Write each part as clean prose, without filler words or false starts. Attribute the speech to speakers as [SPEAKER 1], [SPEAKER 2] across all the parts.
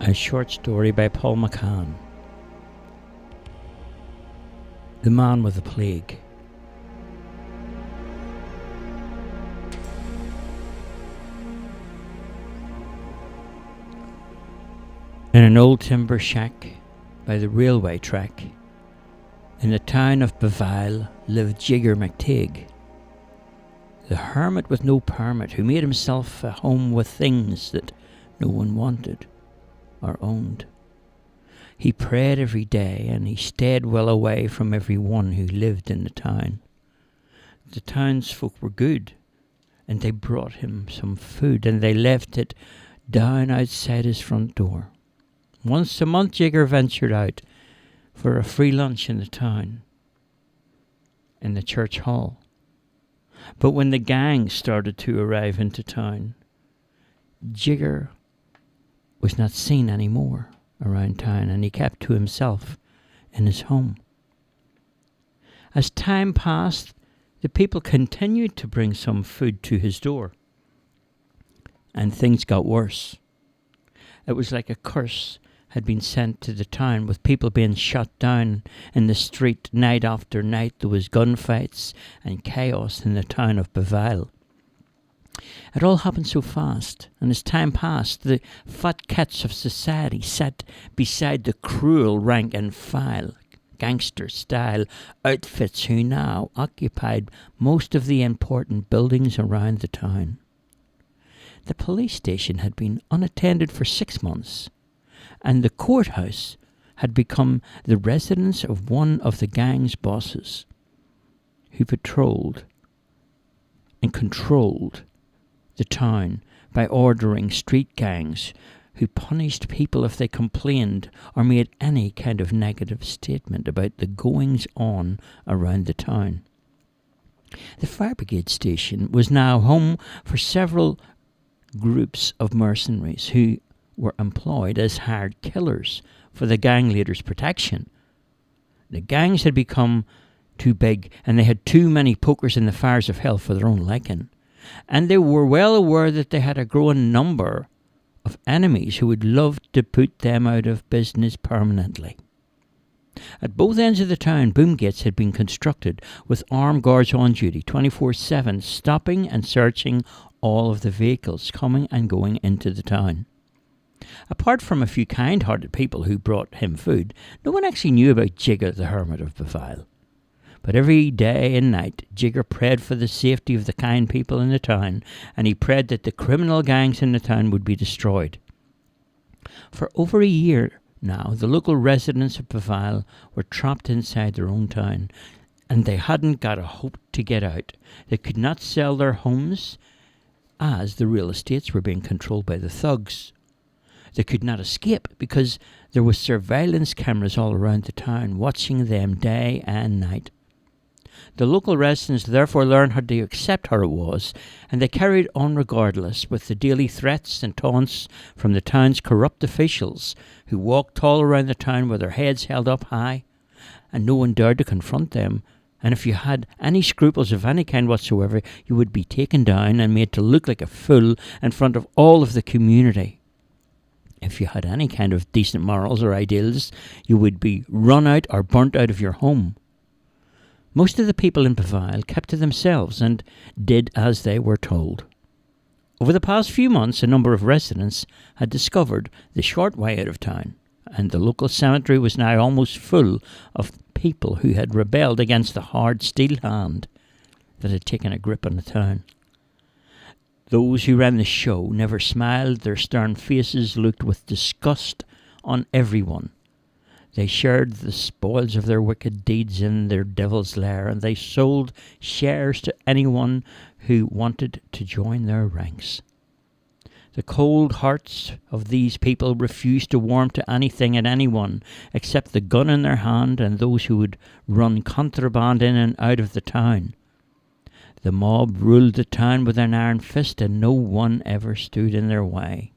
[SPEAKER 1] A short story by Paul McCann. The Man with the Plague. In an old timber shack by the railway track, in the town of Beevile, lived Jigger McTague, the hermit with no permit, who made himself a home with things that no one wanted or owned. He prayed every day, and he stayed well away from every one who lived in the town. The townsfolk were good, and they brought him some food, and they left it down outside his front door. Once a month Jigger ventured out for a free lunch in the town, in the church hall. But when the gang started to arrive into town, Jigger was not seen anymore around town, and he kept to himself in his home. As time passed, the people continued to bring some food to his door, and things got worse. It was like a curse had been sent to the town, with people being shot down in the street night after night. There was gunfights and chaos in the town of Beevile. It all happened so fast, and as time passed, the fat cats of society sat beside the cruel rank and file, gangster-style outfits who now occupied most of the important buildings around the town. The police station had been unattended for 6 months, and the courthouse had become the residence of one of the gang's bosses, who patrolled and controlled the town by ordering street gangs who punished people if they complained or made any kind of negative statement about the goings-on around the town. The fire brigade station was now home for several groups of mercenaries who were employed as hired killers for the gang leaders' protection. The gangs had become too big, and they had too many pokers in the fires of hell for their own liking. And they were well aware that they had a growing number of enemies who would love to put them out of business permanently. At both ends of the town, boom gates had been constructed with armed guards on duty 24/7, stopping and searching all of the vehicles coming and going into the town. Apart from a few kind-hearted people who brought him food, no one actually knew about Jigger the Hermit of Beevile. But every day and night, Jigger prayed for the safety of the kind people in the town, and he prayed that the criminal gangs in the town would be destroyed. For over a year now, the local residents of Beevile were trapped inside their own town, and they hadn't got a hope to get out. They could not sell their homes, as the real estates were being controlled by the thugs. They could not escape because there were surveillance cameras all around the town, watching them day and night. The local residents therefore learned how to accept how it was, and they carried on regardless with the daily threats and taunts from the town's corrupt officials, who walked all around the town with their heads held up high, and no one dared to confront them. And if you had any scruples of any kind whatsoever, you would be taken down and made to look like a fool in front of all of the community. If you had any kind of decent morals or ideals, you would be run out or burnt out of your home. Most of the people in Beevile kept to themselves and did as they were told. Over the past few months, a number of residents had discovered the short way out of town, and the local cemetery was now almost full of people who had rebelled against the hard steel hand that had taken a grip on the town. Those who ran the show never smiled. Their stern faces looked with disgust on everyone. They shared the spoils of their wicked deeds in their devil's lair, and they sold shares to anyone who wanted to join their ranks. The cold hearts of these people refused to warm to anything and anyone except the gun in their hand and those who would run contraband in and out of the town. The mob ruled the town with an iron fist, and no one ever stood in their way.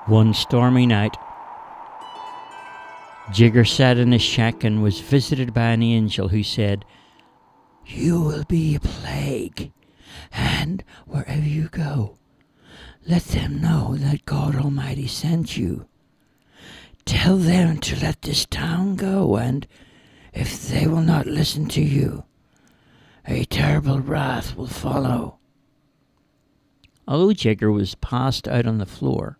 [SPEAKER 1] One stormy night, Jigger sat in his shack and was visited by an angel who said, "You will be a plague, and wherever you go, let them know that God Almighty sent you. Tell them to let this town go, and if they will not listen to you, a terrible wrath will follow." Although Jigger was passed out on the floor,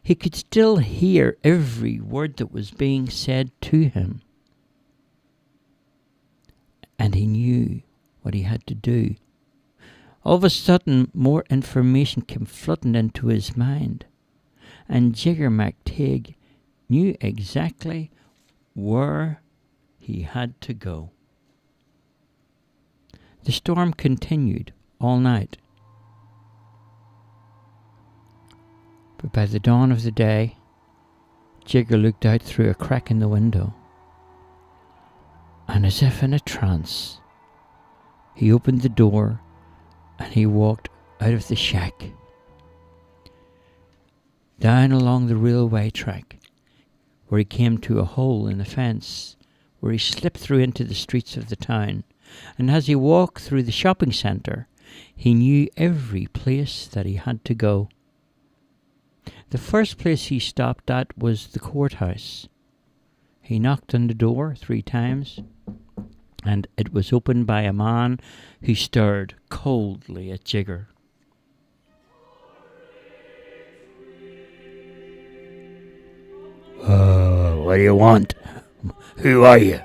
[SPEAKER 1] he could still hear every word that was being said to him. And he knew what he had to do. All of a sudden, more information came flooding into his mind. And Jigger McTigg knew exactly where he had to go. The storm continued all night. But by the dawn of the day, Jigger looked out through a crack in the window. And as if in a trance, he opened the door and he walked out of the shack, down along the railway track, where he came to a hole in the fence, where he slipped through into the streets of the town. And as he walked through the shopping centre, he knew every place that he had to go. The first place he stopped at was the courthouse. He knocked on the door 3 times, and it was opened by a man who stared coldly at Jigger. "What do you want? Who are you?"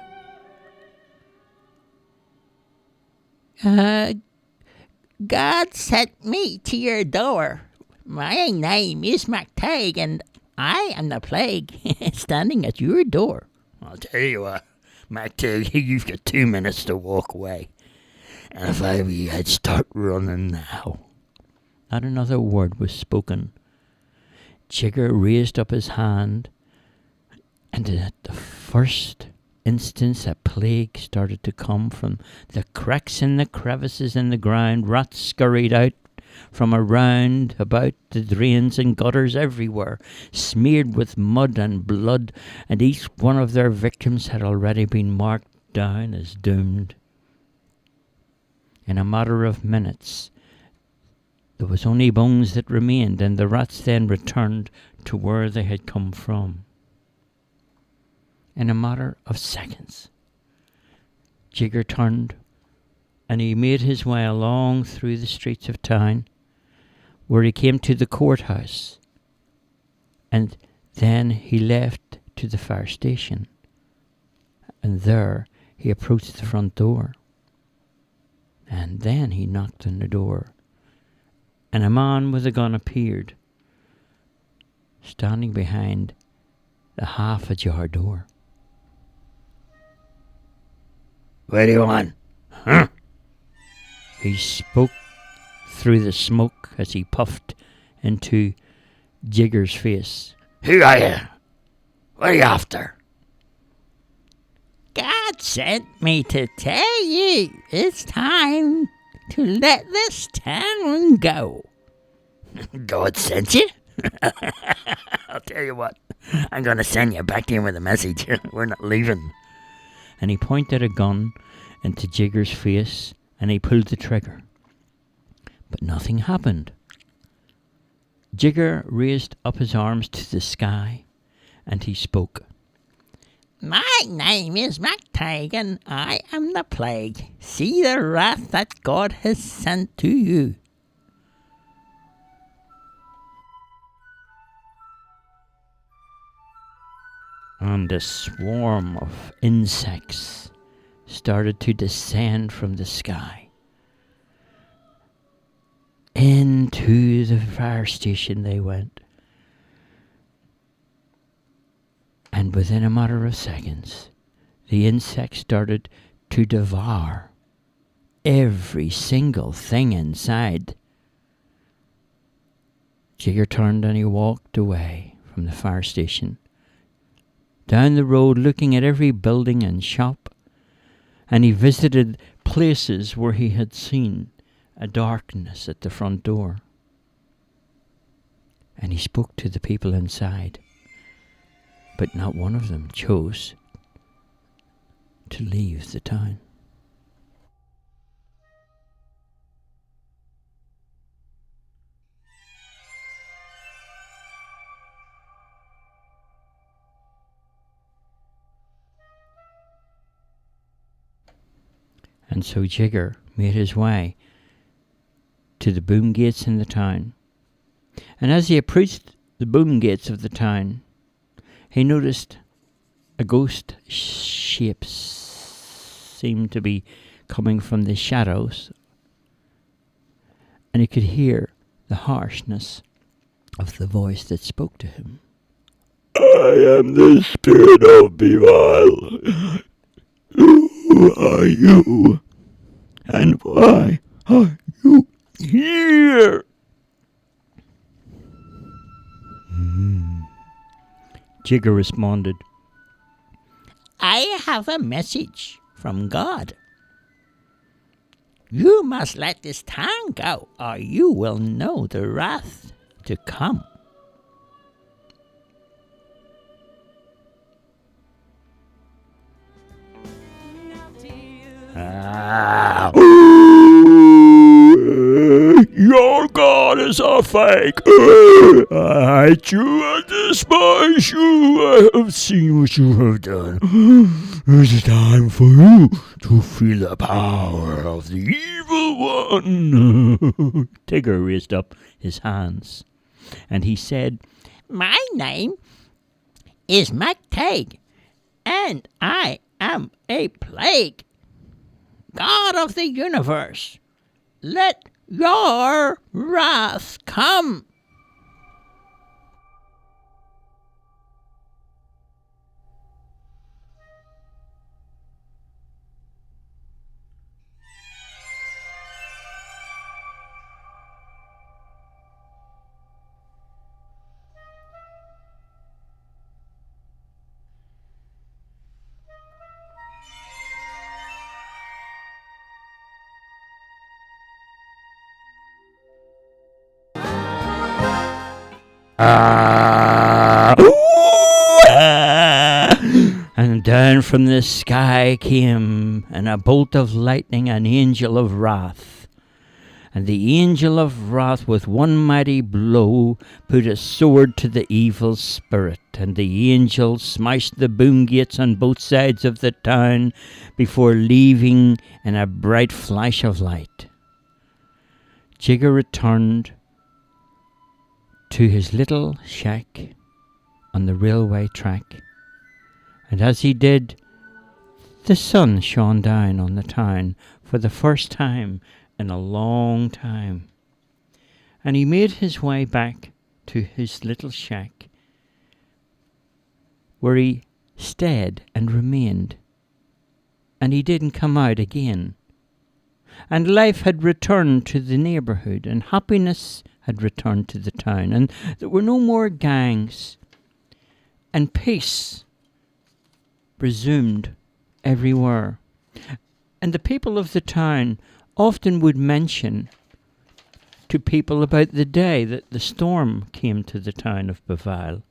[SPEAKER 2] God sent me to your door. My name is McTigg, and I am the plague standing at your door."
[SPEAKER 1] "I'll tell you what, McTigg, you've got 2 minutes to walk away. And if I were you, I'd start running now." Not another word was spoken. Jigger raised up his hand, and at the first instance a plague started to come from the cracks and the crevices in the ground. Rats scurried out from around about the drains and gutters everywhere, smeared with mud and blood, and each one of their victims had already been marked down as doomed. In a matter of minutes, there was only bones that remained, and the rats then returned to where they had come from. In a matter of seconds, Jigger turned, and he made his way along through the streets of town, where he came to the courthouse, and then he left to the fire station, and there he approached the front door, and then he knocked on the door, and a man with a gun appeared, standing behind the half-ajar door. "What do you want? Huh?" He spoke through the smoke as he puffed into Jigger's face. "Who are you? What are you after?"
[SPEAKER 2] God sent me to tell you it's time to let this town go."
[SPEAKER 1] "God sent you?" "I'll tell you what, I'm going to send you back in with a message. We're not leaving." And he pointed a gun into Jigger's face, and he pulled the trigger. But nothing happened. Jigger raised up his arms to the sky, and he spoke.
[SPEAKER 2] "My name is McTigg, and I am the plague. See the wrath that God has sent to you."
[SPEAKER 1] And a swarm of insects started to descend from the sky. Into the fire station they went. And within a matter of seconds, the insects started to devour every single thing inside. Jigger turned and he walked away from the fire station, down the road looking at every building and shop, and he visited places where he had seen a darkness at the front door. and he spoke to the people inside, but not one of them chose to leave the town. And so Jigger made his way to the boom gates in the town. And as he approached the boom gates of the town, he noticed a ghost shape seemed to be coming from the shadows, and he could hear the harshness of the voice that spoke to him.
[SPEAKER 3] I am the spirit of Beevile. Who are you? And why are you here?
[SPEAKER 1] Jigger responded,
[SPEAKER 2] I have a message from God. You must let this town go, or you will know the wrath to come.
[SPEAKER 3] Your God is a fake. I hate you and despise you. I have seen what you have done. It's time for you to feel the power of the evil one.
[SPEAKER 1] Tigger raised up his hands, and he said,
[SPEAKER 2] My name is McTag, and I am a plague. God of the universe, let your wrath come.
[SPEAKER 1] and down from the sky came, in a bolt of lightning, an angel of wrath. And the angel of wrath, with one mighty blow, put a sword to the evil spirit. And the angel smashed the boom gates on both sides of the town before leaving in a bright flash of light. Jigger returned to his little shack on the railway track, and as he did, the sun shone down on the town for the first time in a long time, and he made his way back to his little shack, where he stayed and remained, and he didn't come out again. And life had returned to the neighbourhood, and happiness had returned to the town, and there were no more gangs, and peace resumed everywhere. And the people of the town often would mention to people about the day that the storm came to the town of Beevile,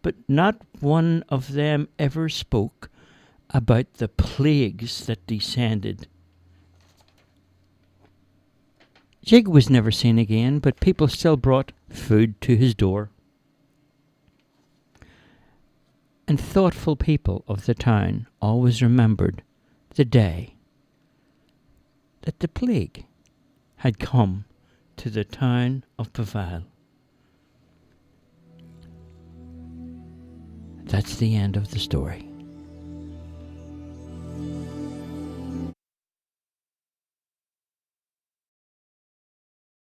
[SPEAKER 1] but not one of them ever spoke about the plagues that descended. Jig was never seen again, but people still brought food to his door. And thoughtful people of the town always remembered the day that the plague had come to the town of Beevile. That's the end of the story.